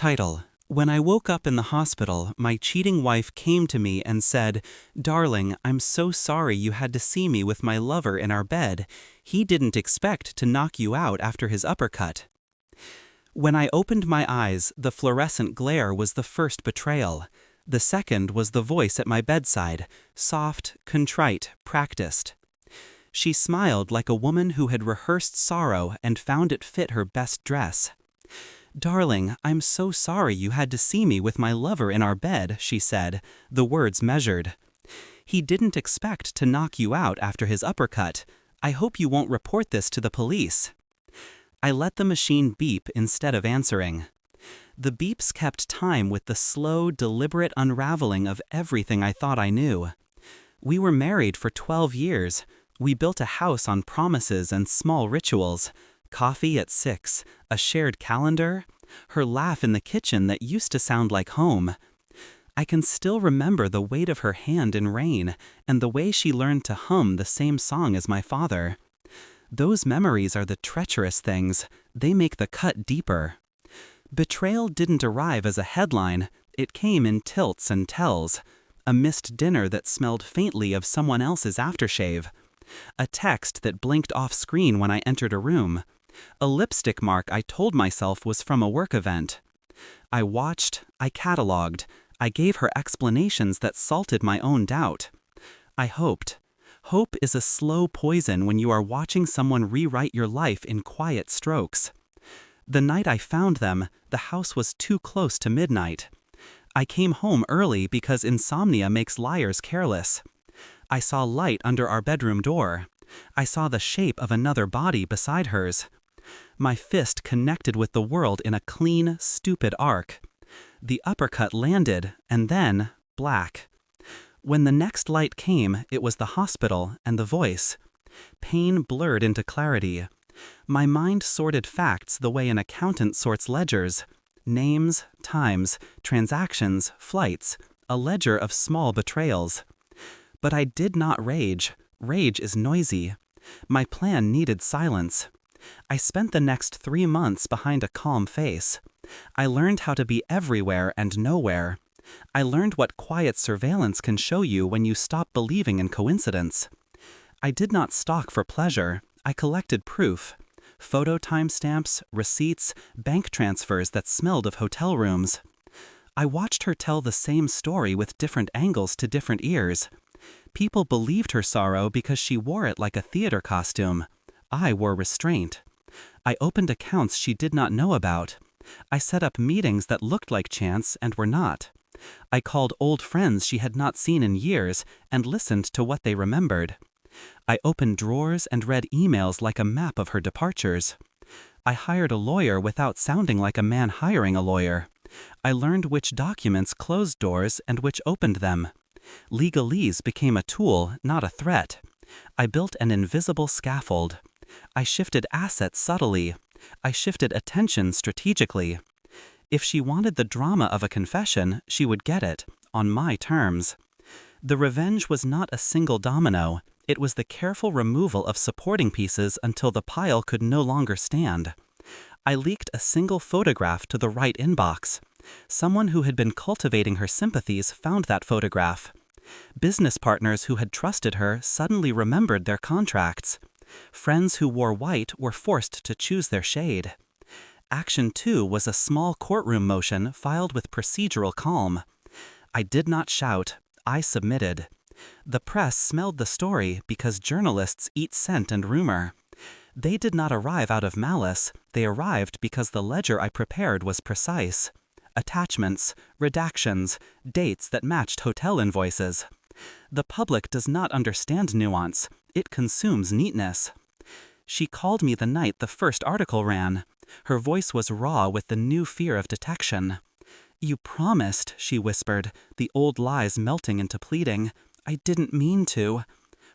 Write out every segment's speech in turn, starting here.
Title: When I woke up in the hospital, my cheating wife came to me and said, "Darling, I'm so sorry you had to see me with my lover in our bed. He didn't expect to knock you out after his uppercut." When I opened my eyes, the fluorescent glare was the first betrayal. The second was the voice at my bedside, soft, contrite, practiced. She smiled like a woman who had rehearsed sorrow and found it fit her best dress. "Darling, I'm so sorry you had to see me with my lover in our bed," she said, the words measured. "He didn't expect to knock you out after his uppercut. I hope you won't report this to the police." I let the machine beep instead of answering. The beeps kept time with the slow, deliberate unraveling of everything I thought I knew. We were married for 12 years. We built a house on promises and small rituals. Coffee at 6, a shared calendar, her laugh in the kitchen that used to sound like home. I can still remember the weight of her hand in rain and the way she learned to hum the same song as my father. Those memories are the treacherous things. They make the cut deeper. Betrayal didn't arrive as a headline. It came in tilts and tells. A missed dinner that smelled faintly of someone else's aftershave. A text that blinked off screen when I entered a room. A lipstick mark I told myself was from a work event. I watched, I cataloged, I gave her explanations that salted my own doubt. I hoped. Hope is a slow poison when you are watching someone rewrite your life in quiet strokes. The night I found them, the house was too close to midnight. I came home early because insomnia makes liars careless. I saw light under our bedroom door. I saw the shape of another body beside hers. My fist connected with the world in a clean, stupid arc. The uppercut landed, and then, black. When the next light came, it was the hospital and the voice. Pain blurred into clarity. My mind sorted facts the way an accountant sorts ledgers. Names, times, transactions, flights, a ledger of small betrayals. But I did not rage. Rage is noisy. My plan needed silence. I spent the next 3 months behind a calm face. I learned how to be everywhere and nowhere. I learned what quiet surveillance can show you when you stop believing in coincidence. I did not stalk for pleasure. I collected proof. Photo timestamps, receipts, bank transfers that smelled of hotel rooms. I watched her tell the same story with different angles to different ears. People believed her sorrow because she wore it like a theater costume. I wore restraint. I opened accounts she did not know about. I set up meetings that looked like chance and were not. I called old friends she had not seen in years and listened to what they remembered. I opened drawers and read emails like a map of her departures. I hired a lawyer without sounding like a man hiring a lawyer. I learned which documents closed doors and which opened them. Legalese became a tool, not a threat. I built an invisible scaffold. I shifted assets subtly. I shifted attention strategically. If she wanted the drama of a confession, she would get it, on my terms. The revenge was not a single domino. It was the careful removal of supporting pieces until the pile could no longer stand. I leaked a single photograph to the right inbox. Someone who had been cultivating her sympathies found that photograph. Business partners who had trusted her suddenly remembered their contracts. Friends who wore white were forced to choose their shade. Action 2 was a small courtroom motion filed with procedural calm. I did not shout. I submitted. The press smelled the story because journalists eat scent and rumor. They did not arrive out of malice. They arrived because the ledger I prepared was precise. Attachments, redactions, dates that matched hotel invoices. The public does not understand nuance. It consumes neatness. She called me the night the first article ran. Her voice was raw with the new fear of detection. "You promised," she whispered, the old lies melting into pleading. "I didn't mean to."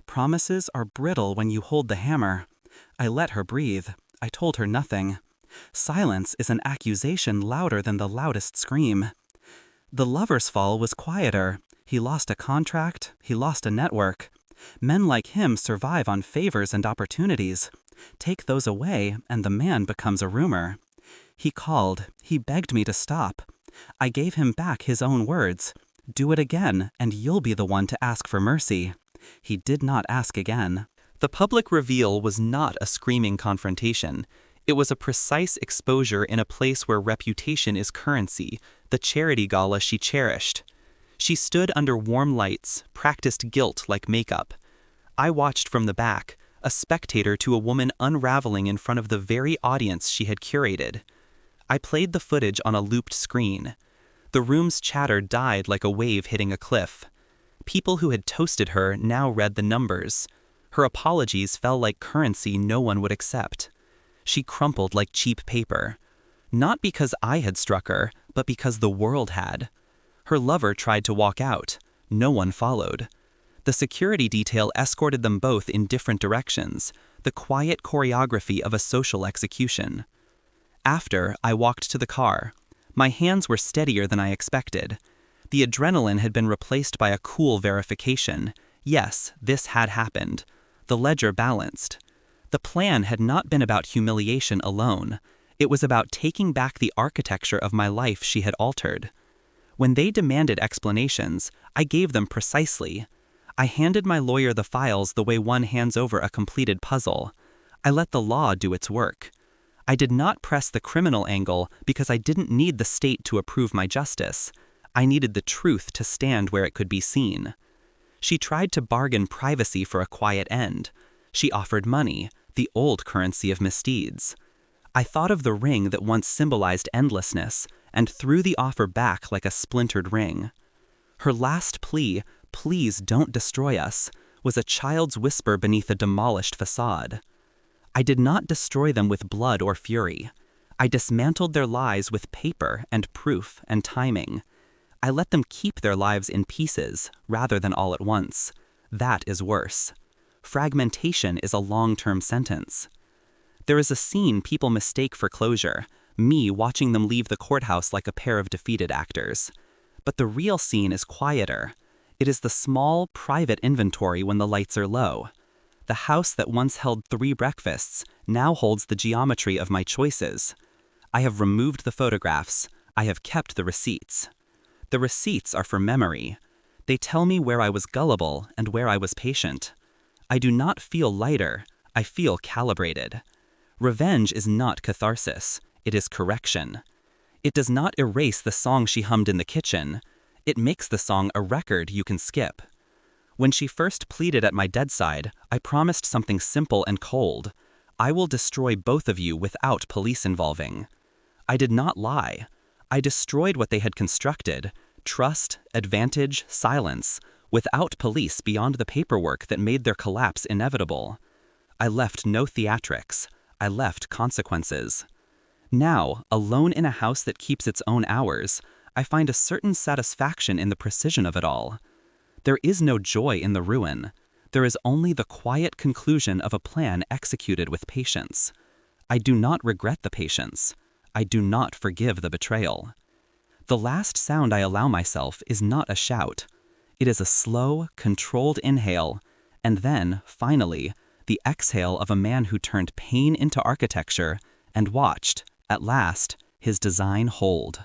Promises are brittle when you hold the hammer. I let her breathe. I told her nothing. Silence is an accusation louder than the loudest scream. The lover's fall was quieter. He lost a contract. He lost a network. Men like him survive on favors and opportunities. Take those away, and the man becomes a rumor. He called, he begged me to stop. I gave him back his own words. Do it again, and you'll be the one to ask for mercy. He did not ask again. The public reveal was not a screaming confrontation. It was a precise exposure in a place where reputation is currency, the charity gala she cherished. She stood under warm lights, practiced guilt like makeup. I watched from the back, a spectator to a woman unraveling in front of the very audience she had curated. I played the footage on a looped screen. The room's chatter died like a wave hitting a cliff. People who had toasted her now read the numbers. Her apologies fell like currency no one would accept. She crumpled like cheap paper. Not because I had struck her, but because the world had. Her lover tried to walk out. No one followed. The security detail escorted them both in different directions, the quiet choreography of a social execution. After, I walked to the car. My hands were steadier than I expected. The adrenaline had been replaced by a cool verification. Yes, this had happened. The ledger balanced. The plan had not been about humiliation alone. It was about taking back the architecture of my life she had altered. When they demanded explanations, I gave them precisely. I handed my lawyer the files the way one hands over a completed puzzle. I let the law do its work. I did not press the criminal angle because I didn't need the state to approve my justice. I needed the truth to stand where it could be seen. She tried to bargain privacy for a quiet end. She offered money, the old currency of misdeeds. I thought of the ring that once symbolized endlessness and threw the offer back like a splintered ring. Her last plea, "Please don't destroy us," was a child's whisper beneath a demolished facade. I did not destroy them with blood or fury. I dismantled their lies with paper and proof and timing. I let them keep their lives in pieces rather than all at once. That is worse. Fragmentation is a long-term sentence. There is a scene people mistake for closure, me watching them leave the courthouse like a pair of defeated actors. But the real scene is quieter. It is the small, private inventory when the lights are low. The house that once held 3 breakfasts now holds the geometry of my choices. I have removed the photographs. I have kept the receipts. The receipts are for memory. They tell me where I was gullible and where I was patient. I do not feel lighter. I feel calibrated. Revenge is not catharsis. It is correction. It does not erase the song she hummed in the kitchen. It makes the song a record you can skip. When she first pleaded at my bedside, I promised something simple and cold. I will destroy both of you without police involving. I did not lie. I destroyed what they had constructed, trust, advantage, silence, without police beyond the paperwork that made their collapse inevitable. I left no theatrics. I left consequences. Now, alone in a house that keeps its own hours, I find a certain satisfaction in the precision of it all. There is no joy in the ruin. There is only the quiet conclusion of a plan executed with patience. I do not regret the patience. I do not forgive the betrayal. The last sound I allow myself is not a shout. It is a slow, controlled inhale, and then, finally, the exhale of a man who turned pain into architecture and watched, at last, his design hold.